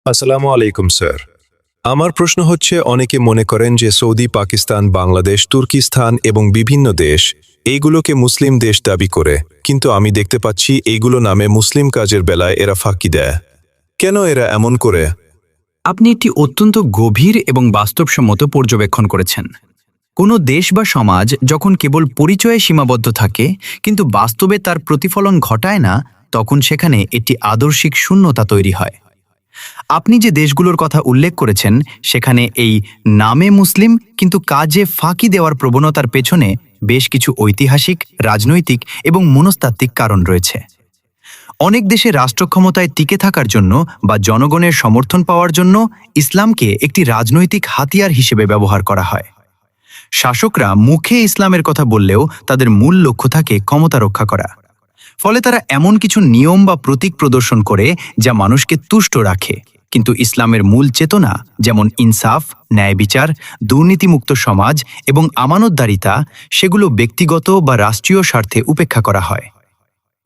আসসালামু আলাইকুম স্যার। আমার প্রশ্ন হচ্ছে, অনেকে মনে করেন যে সৌদি, পাকিস্তান, বাংলাদেশ, তুর্কিস্তান এবং বিভিন্ন দেশ এইগুলোকে মুসলিম দেশ দাবি করে, কিন্তু আমি দেখতে পাচ্ছি এইগুলো নামে মুসলিম কাজের বেলায় এরা ফাঁকি দেয়। কেন এরা এমন করে? আপনি একটি অত্যন্ত গভীর এবং বাস্তবসম্মত পর্যবেক্ষণ করেছেন। কোনো দেশ বা সমাজ যখন কেবল পরিচয়ে সীমাবদ্ধ থাকে কিন্তু বাস্তবে তার প্রতিফলন ঘটায় না, তখন সেখানে একটি আদর্শিক শূন্যতা তৈরি হয়। আপনি যে দেশগুলোর কথা উল্লেখ করেছেন, সেখানে এই নামে মুসলিম কিন্তু কাজে ফাঁকি দেওয়ার প্রবণতার পেছনে বেশ কিছু ঐতিহাসিক, রাজনৈতিক এবং মনস্তাত্ত্বিক কারণ রয়েছে। অনেক দেশে রাষ্ট্রক্ষমতায় টিকে থাকার জন্য বা জনগণের সমর্থন পাওয়ার জন্য ইসলামকে একটি রাজনৈতিক হাতিয়ার হিসেবে ব্যবহার করা হয়। শাসকরা মুখে ইসলামের কথা বললেও তাদের মূল লক্ষ্য থাকে ক্ষমতা রক্ষা করা। ফলে তারা এমন কিছু নিয়ম বা প্রতীক প্রদর্শন করে যা মানুষকে তুষ্ট রাখে, কিন্তু ইসলামের মূল চেতনা, যেমন ইনসাফ, ন্যায় বিচার, দুর্নীতিমুক্ত সমাজ এবং আমানতদারিতা, সেগুলো ব্যক্তিগত বা রাষ্ট্রীয় স্বার্থে উপেক্ষা করা হয়।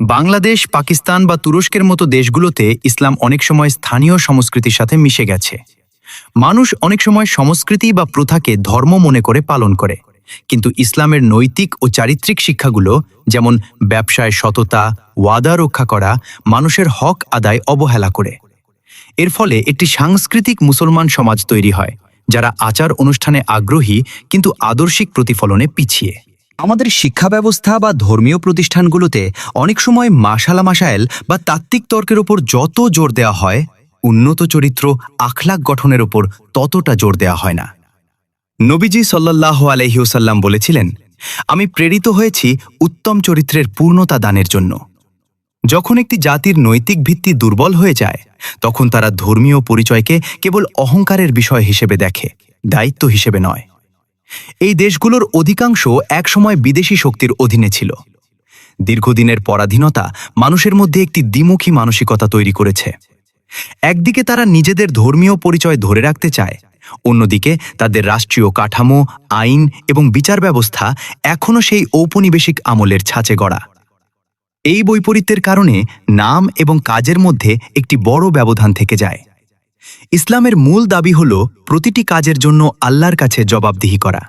বাংলাদেশ, পাকিস্তান বা তুরস্কের মতো দেশগুলোতে ইসলাম অনেক সময় স্থানীয় সংস্কৃতির সাথে মিশে গেছে। মানুষ অনেক সময় সংস্কৃতি বা প্রথাকে ধর্ম মনে করে পালন করে, কিন্তু ইসলামের নৈতিক ও চারিত্রিক শিক্ষাগুলো, যেমন ব্যবসায় সততা, ওয়াদা রক্ষা করা, মানুষের হক আদায় অবহেলা করে। এর ফলে একটি সাংস্কৃতিক মুসলমান সমাজ তৈরি হয়, যারা আচার অনুষ্ঠানে আগ্রহী কিন্তু আদর্শিক প্রতিফলনে পিছিয়ে। আমাদের শিক্ষা ব্যবস্থা বা ধর্মীয় প্রতিষ্ঠানগুলোতে অনেক সময় মাসালা মাসায়েল বা তাত্ত্বিক তর্কের ওপর যত জোর দেওয়া হয়, উন্নত চরিত্র, আখলাক গঠনের ওপর ততটা জোর দেওয়া হয় না। নবীজি সাল্লাল্লাহু আলাইহি ওয়াসাল্লাম বলেছিলেন, আমি প্রেরিত হয়েছি উত্তম চরিত্রের পূর্ণতা দানের জন্য। যখন একটি জাতির নৈতিক ভিত্তি দুর্বল হয়ে যায়, তখন তারা ধর্মীয় পরিচয়কে কেবল অহংকারের বিষয় হিসেবে দেখে, দায়িত্ব হিসেবে নয়। এই দেশগুলোর অধিকাংশ একসময় বিদেশি শক্তির অধীনে ছিল। দীর্ঘদিনের পরাধীনতা মানুষের মধ্যে একটি দ্বিমুখী মানসিকতা তৈরি করেছে। একদিকে তারা নিজেদের ধর্মীয় পরিচয় ধরে রাখতে চায়, অন্যদিকে তাদের রাষ্ট্রীয় কাঠামো, আইন এবং বিচার ব্যবস্থা এখনও সেই ঔপনিবেশিক আমলের ছাঁচে গড়া। এই বৈপরীত্যের কারণে নাম এবং কাজের মধ্যে একটি বড় ব্যবধান থেকে যায়। ইসলামের মূল দাবি হল প্রতিটি কাজের জন্য আল্লাহর কাছে জবাবদিহি করা,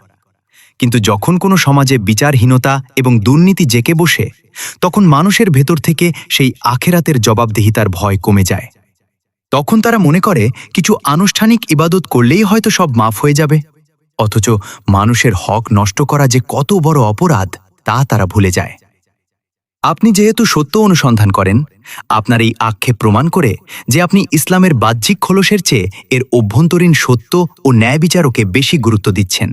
কিন্তু যখন কোনো সমাজে বিচারহীনতা এবং দুর্নীতি জেঁকে বসে, তখন মানুষের ভেতর থেকে সেই আখেরাতের জবাবদিহিতার ভয় কমে যায়। তখন তারা মনে করে কিছু আনুষ্ঠানিক ইবাদত করলেই হয়তো সব মাফ হয়ে যাবে, অথচ মানুষের হক নষ্ট করা যে কত বড় অপরাধ তা তারা ভুলে যায়। আপনি যেহেতু সত্য অনুসন্ধান করেন, আপনার এই আক্ষেপ প্রমাণ করে যে আপনি ইসলামের বাহ্যিক খোলসের চেয়ে এর অভ্যন্তরীণ সত্য ও ন্যায় বিচারকে বেশি গুরুত্ব দিচ্ছেন।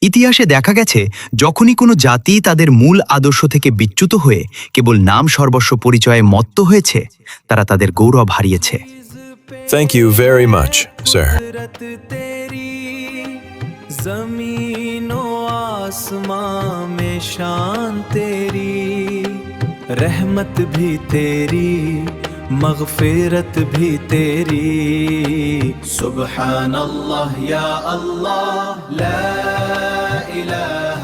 ইতিহাসে দেখা গেছে, যখনই কোনো জাতি তাদের মূল আদর্শ থেকে বিচ্যুত হয়ে কেবল নাম সর্বস্ব পরিচয়ে মত্ত হয়েছে, তারা তাদের গৌরব হারিয়েছে। Thank you very much, sir. ज़मीन व आसमां में शान तेरी, रहमत भी तेरी, मग़फ़िरत भी तेरी। सुब्हानल्लाह या अल्लाह, ला इलाहा